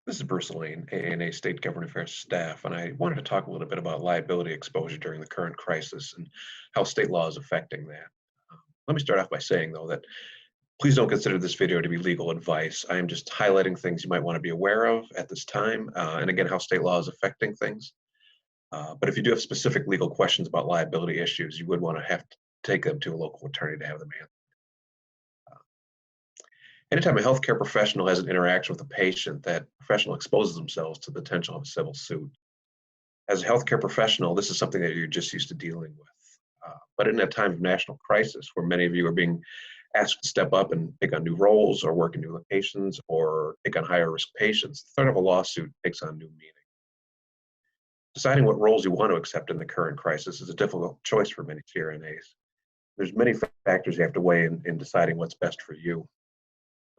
This is Bruce Lane, ANA State Government Affairs staff, and I wanted to talk a little bit about liability exposure during the current crisis and how state law is affecting that. Let me start off by saying, though, that please don't consider this video to be legal advice. I am just highlighting things you might want to be aware of at this time, and again, how state law is affecting things. But if you do have specific legal questions about liability issues, you would want to have to take them to a local attorney to have them answered. Anytime a healthcare professional has an interaction with a patient, that professional exposes themselves to the potential of a civil suit. As a healthcare professional, this is something that you're just used to dealing with. But in a time of national crisis, where many of you are being asked to step up and take on new roles or work in new locations or take on higher risk patients, the threat of a lawsuit takes on new meaning. Deciding what roles you want to accept in the current crisis is a difficult choice for many CRNAs. There's many factors you have to weigh in deciding what's best for you.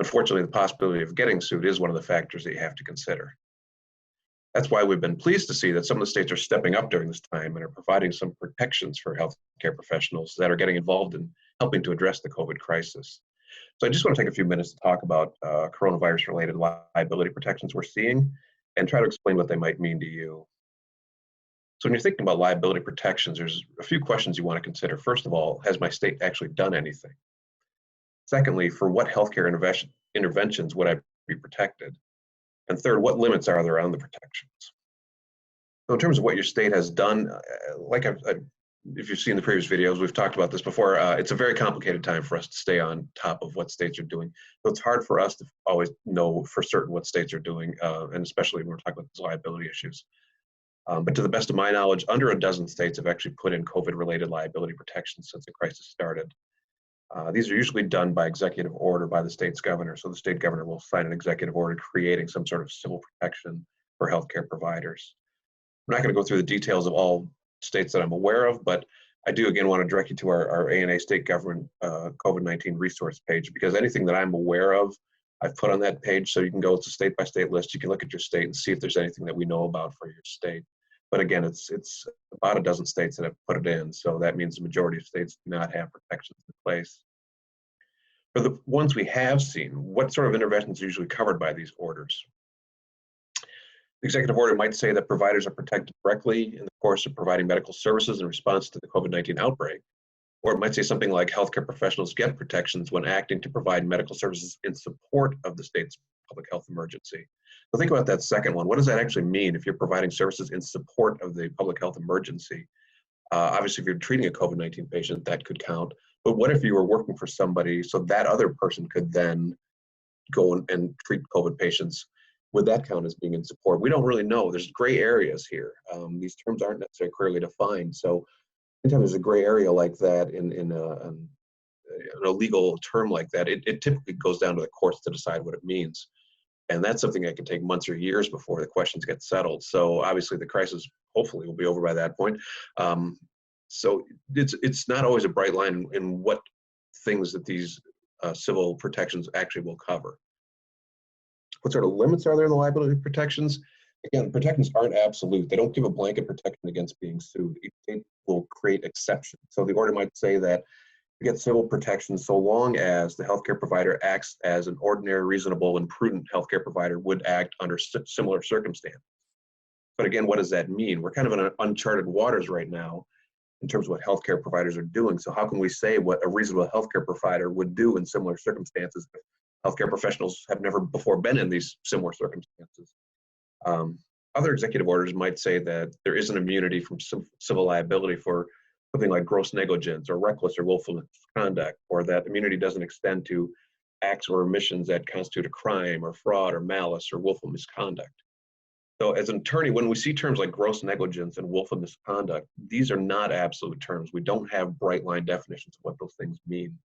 Unfortunately, the possibility of getting sued is one of the factors that you have to consider. That's why we've been pleased to see that some of the states are stepping up during this time and are providing some protections for healthcare professionals that are getting involved in helping to address the COVID crisis. So I just want to take a few minutes to talk about coronavirus-related liability protections we're seeing and try to explain what they might mean to you. So when you're thinking about liability protections, there's a few questions you want to consider. First of all, has my state actually done anything? Secondly, for what healthcare interventions would I be protected? And third, what limits are there on the protections? So in terms of what your state has done, if you've seen the previous videos, we've talked about this before, it's a very complicated time for us to stay on top of what states are doing. So it's hard for us to always know for certain what states are doing, and especially when we're talking about these liability issues. But to the best of my knowledge, under a dozen states have actually put in COVID-related liability protections since the crisis started. These are usually done by executive order by the state's governor. So the state governor will sign an executive order creating some sort of civil protection for healthcare providers. I'm not going to go through the details of all states that I'm aware of, but I do again want to direct you to our ANA state government COVID-19 resource page, because anything that I'm aware of, I've put on that page. So you can go to state by state list. You can look at your state and see if there's anything that we know about for your state. But again, it's about a dozen states that have put it in. So that means the majority of states do not have protections in place. For the ones we have seen, what sort of interventions are usually covered by these orders? The executive order might say that providers are protected directly in the course of providing medical services in response to the COVID-19 outbreak. Or it might say something like healthcare professionals get protections when acting to provide medical services in support of the state's public health emergency. So think about that second one. What does that actually mean if you're providing services in support of the public health emergency? Obviously, if you're treating a COVID-19 patient, that could count. But what if you were working for somebody so that other person could then go and treat COVID patients? Would that count as being in support? We don't really know. There's gray areas here. These terms aren't necessarily clearly defined. So anytime there's a gray area like that in a legal term like that, it typically goes down to the courts to decide what it means. And that's something that can take months or years before the questions get settled. So obviously the crisis hopefully will be over by that point. So it's not always a bright line in what things that these civil protections actually will cover. What sort of limits are there in the liability protections? Again, protections aren't absolute. They don't give a blanket protection against being sued. Each state will create exceptions. So the order might say that you get civil protection so long as the healthcare provider acts as an ordinary, reasonable, and prudent healthcare provider would act under similar circumstances. But again, what does that mean? We're kind of in uncharted waters right now in terms of what healthcare providers are doing. So how can we say what a reasonable healthcare provider would do in similar circumstances if healthcare professionals have never before been in these similar circumstances? Other executive orders might say that there is an immunity from civil liability for something like gross negligence or reckless or willful misconduct, or that immunity doesn't extend to acts or omissions that constitute a crime or fraud or malice or willful misconduct. So as an attorney, when we see terms like gross negligence and willful misconduct, these are not absolute terms. We don't have bright line definitions of what those things mean.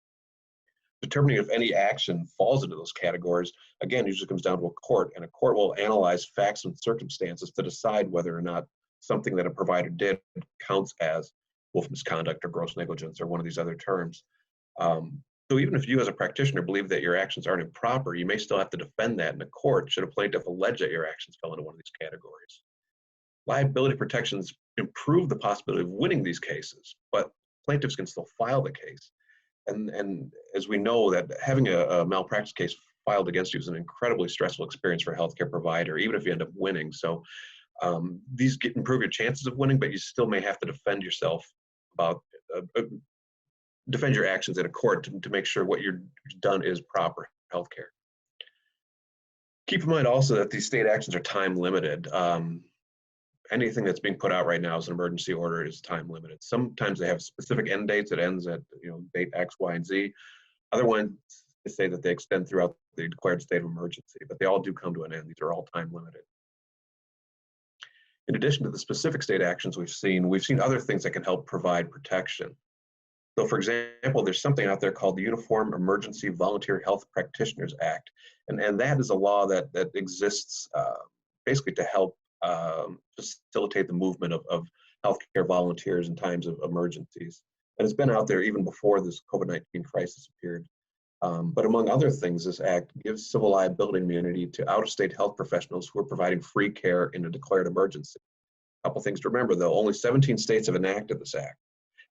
Determining if any action falls into those categories, again, usually comes down to a court, and a court will analyze facts and circumstances to decide whether or not something that a provider did counts as willful misconduct or gross negligence or one of these other terms. So even if you as a practitioner believe that your actions aren't improper, you may still have to defend that in a court should a plaintiff allege that your actions fell into one of these categories. Liability protections improve the possibility of winning these cases, but plaintiffs can still file the case. And as we know, that having a malpractice case filed against you is an incredibly stressful experience for a healthcare provider, even if you end up winning. So these improve your chances of winning, but you still may have to defend yourself about defend your actions in a court to make sure what you're done is proper healthcare. Keep in mind also that these state actions are time limited. Anything that's being put out right now as an emergency order is time limited. Sometimes they have specific end dates. It ends at date X, Y, and Z. Other ones say that they extend throughout the declared state of emergency, but they all do come to an end. These are all time limited. In addition to the specific state actions we've seen other things that can help provide protection. So for example, there's something out there called the Uniform Emergency Volunteer Health Practitioners Act. And that is a law that exists basically to help facilitate the movement of healthcare volunteers in times of emergencies. And it's been out there even before this COVID-19 crisis appeared. But among other things, this act gives civil liability immunity to out-of-state health professionals who are providing free care in a declared emergency. A couple things to remember, though. Only 17 states have enacted this act,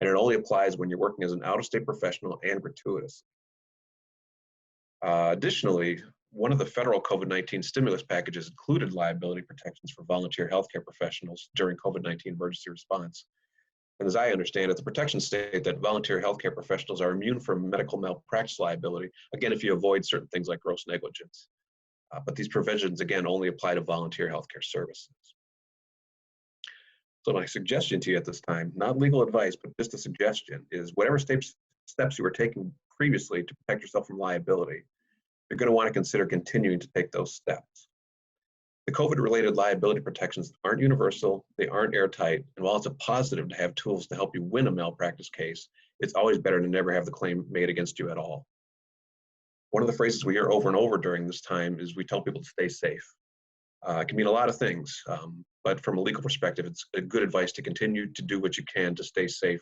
and it only applies when you're working as an out-of-state professional and gratuitous. Additionally, one of the federal COVID-19 stimulus packages included liability protections for volunteer healthcare professionals during COVID-19 emergency response. And as I understand it, the protections state that volunteer healthcare professionals are immune from medical malpractice liability, again, if you avoid certain things like gross negligence. But these provisions, again, only apply to volunteer healthcare services. So my suggestion to you at this time, not legal advice, but just a suggestion, is whatever steps you were taking previously to protect yourself from liability, you're going to want to consider continuing to take those steps. The COVID-related liability protections aren't universal, they aren't airtight, and while it's a positive to have tools to help you win a malpractice case, it's always better to never have the claim made against you at all. One of the phrases we hear over and over during this time is we tell people to stay safe. It can mean a lot of things, but from a legal perspective, it's a good advice to continue to do what you can to stay safe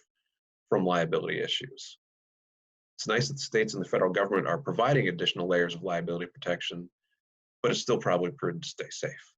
from liability issues. It's nice that the states and the federal government are providing additional layers of liability protection, but it's still probably prudent to stay safe.